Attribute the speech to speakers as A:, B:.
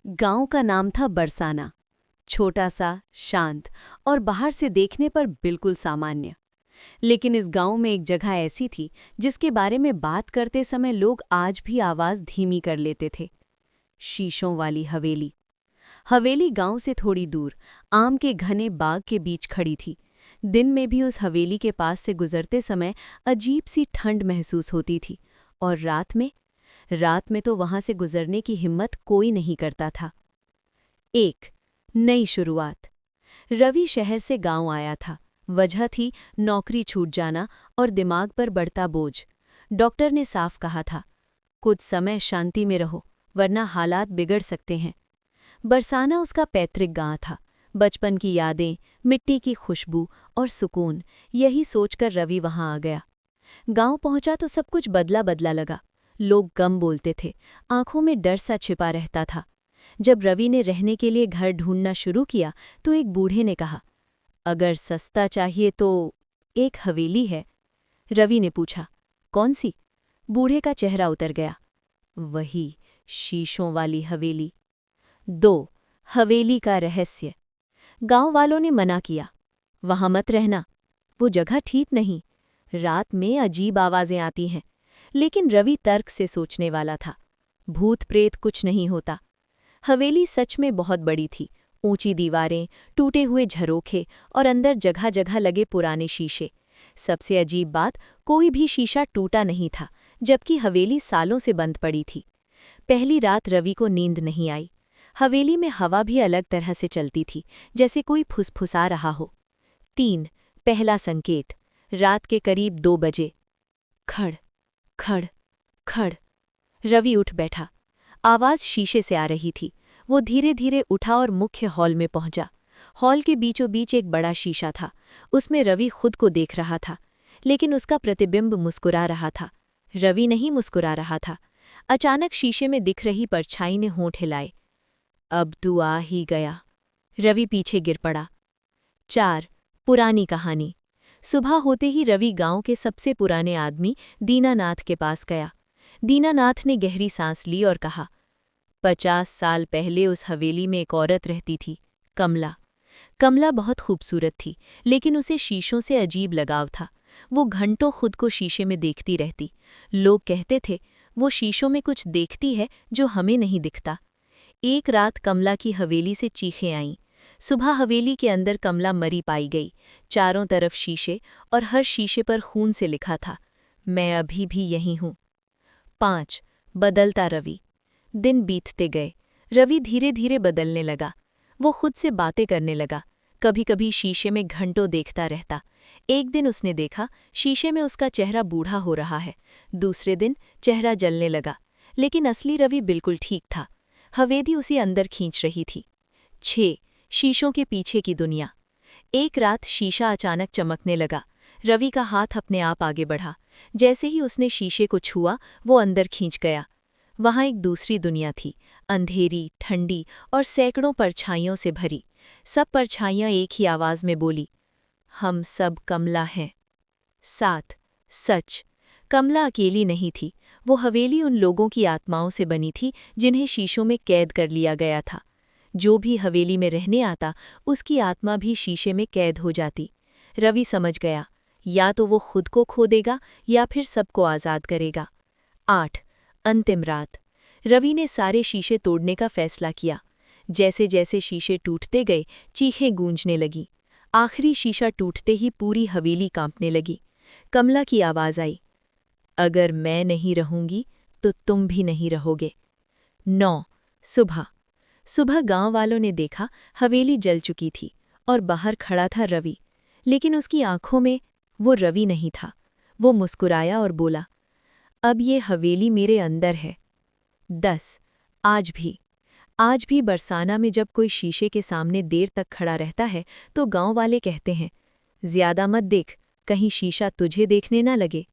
A: गांव का नाम था बरसाना। छोटा सा, शांत और बाहर से देखने पर बिल्कुल सामान्य। लेकिन इस गांव में एक जगह ऐसी थी जिसके बारे में बात करते समय लोग आज भी आवाज धीमी कर लेते थे। शीशों वाली हवेली। हवेली गांव से थोड़ी दूर आम के घने बाग के बीच खड़ी थी। दिन में भी उस हवेली के पास से गुजरते समय अजीब सी ठंड महसूस होती थी, और रात में तो वहां से गुजरने की हिम्मत कोई नहीं करता था। एक नई शुरुआत। रवि शहर से गांव आया था। वजह थी नौकरी छूट जाना और दिमाग पर बढ़ता बोझ। डॉक्टर ने साफ कहा था, कुछ समय शांति में रहो वरना हालात बिगड़ सकते हैं। बरसाना उसका पैतृक गांव था। बचपन की यादें, मिट्टी की खुशबू और सुकून, यही सोचकर रवि वहां आ गया। गांव पहुंचा तो सब कुछ बदला बदला लगा। लोग कम बोलते थे, आंखों में डर सा छिपा रहता था। जब रवि ने रहने के लिए घर ढूंढना शुरू किया तो एक बूढ़े ने कहा, अगर सस्ता चाहिए तो एक हवेली है। रवि ने पूछा, कौन सी? बूढ़े का चेहरा उतर गया। वही, शीशों वाली हवेली। 2 हवेली का रहस्य। गांव वालों ने मना किया, वहां मत रहना, वो जगह ठीक नहीं, रात में अजीब आवाजें आती हैं। लेकिन रवि तर्क से सोचने वाला था। भूत प्रेत कुछ नहीं होता। हवेली सच में बहुत बड़ी थी। ऊंची दीवारें, टूटे हुए झरोखे और अंदर जगह जगह लगे पुराने शीशे। सबसे अजीब बात, कोई भी शीशा टूटा नहीं था, जबकि हवेली सालों से बंद पड़ी थी। पहली रात रवि को नींद नहीं आई। हवेली में हवा भी अलग तरह से चलती थी, जैसे कोई फुसफुसा रहा हो। 3 पहला संकेत। रात के करीब 2 बजे। खड़ खड़ खड़। रवि उठ बैठा। आवाज शीशे से आ रही थी। वो धीरे धीरे उठा और मुख्य हॉल में पहुंचा। हॉल के बीचों बीच एक बड़ा शीशा था। उसमें रवि खुद को देख रहा था, लेकिन उसका प्रतिबिंब मुस्कुरा रहा था। रवि नहीं मुस्कुरा रहा था। अचानक शीशे में दिख रही परछाई ने होंठ हिलाए। अब तू आ ही गया। रवि पीछे गिर पड़ा। 4 पुरानी कहानी। सुबह होते ही रवि गांव के सबसे पुराने आदमी दीनानाथ के पास गया। दीनानाथ ने गहरी सांस ली और कहा, 50 साल पहले उस हवेली में एक औरत रहती थी, कमला। कमला बहुत खूबसूरत थी, लेकिन उसे शीशों से अजीब लगाव था। वो घंटों खुद को शीशे में देखती रहती। लोग कहते थे, वो शीशों में कुछ देखती है जो हमें नहीं दिखता। एक रात कमला की हवेली से चीखें आईं। सुबह हवेली के अंदर कमला मरी पाई गई। चारों तरफ शीशे और हर शीशे पर खून से लिखा था, मैं अभी भी यहीं हूँ। 5 बदलता रवि। दिन बीतते गए। रवि धीरे धीरे बदलने लगा। वो खुद से बातें करने लगा। कभी कभी शीशे में घंटों देखता रहता। एक दिन उसने देखा, शीशे में उसका चेहरा बूढ़ा हो रहा है। दूसरे दिन चेहरा जलने लगा, लेकिन असली रवि बिल्कुल ठीक था। हवेली उसी अंदर खींच रही थी। 6 शीशों के पीछे की दुनिया। एक रात शीशा अचानक चमकने लगा। रवि का हाथ अपने आप आगे बढ़ा। जैसे ही उसने शीशे को छुआ, वो अंदर खींच गया। वहां एक दूसरी दुनिया थी, अंधेरी, ठंडी और सैकड़ों परछाइयों से भरी। सब परछाइयां एक ही आवाज में बोली, हम सब कमला हैं। 7 सच। कमला अकेली नहीं थी। वो हवेली उन लोगों की आत्माओं से बनी थी जिन्हें शीशों में कैद कर लिया गया था। जो भी हवेली में रहने आता, उसकी आत्मा भी शीशे में कैद हो जाती। रवि समझ गया, या तो वो खुद को खो देगा या फिर सबको आज़ाद करेगा। 8 अंतिम रात। रवि ने सारे शीशे तोड़ने का फैसला किया। जैसे जैसे शीशे टूटते गए, चीखें गूंजने लगी। आखिरी शीशा टूटते ही पूरी हवेली कांपने लगी। कमला की आवाज आई, अगर मैं नहीं रहूंगी तो तुम भी नहीं रहोगे। 9 सुबह। सुबह गांव वालों ने देखा, हवेली जल चुकी थी और बाहर खड़ा था रवि। लेकिन उसकी आंखों में वो रवि नहीं था। वो मुस्कुराया और बोला, अब ये हवेली मेरे अंदर है। 10 आज भी बरसाना में जब कोई शीशे के सामने देर तक खड़ा रहता है तो गांव वाले कहते हैं, ज्यादा मत देख, कहीं शीशा तुझे देखने न लगे।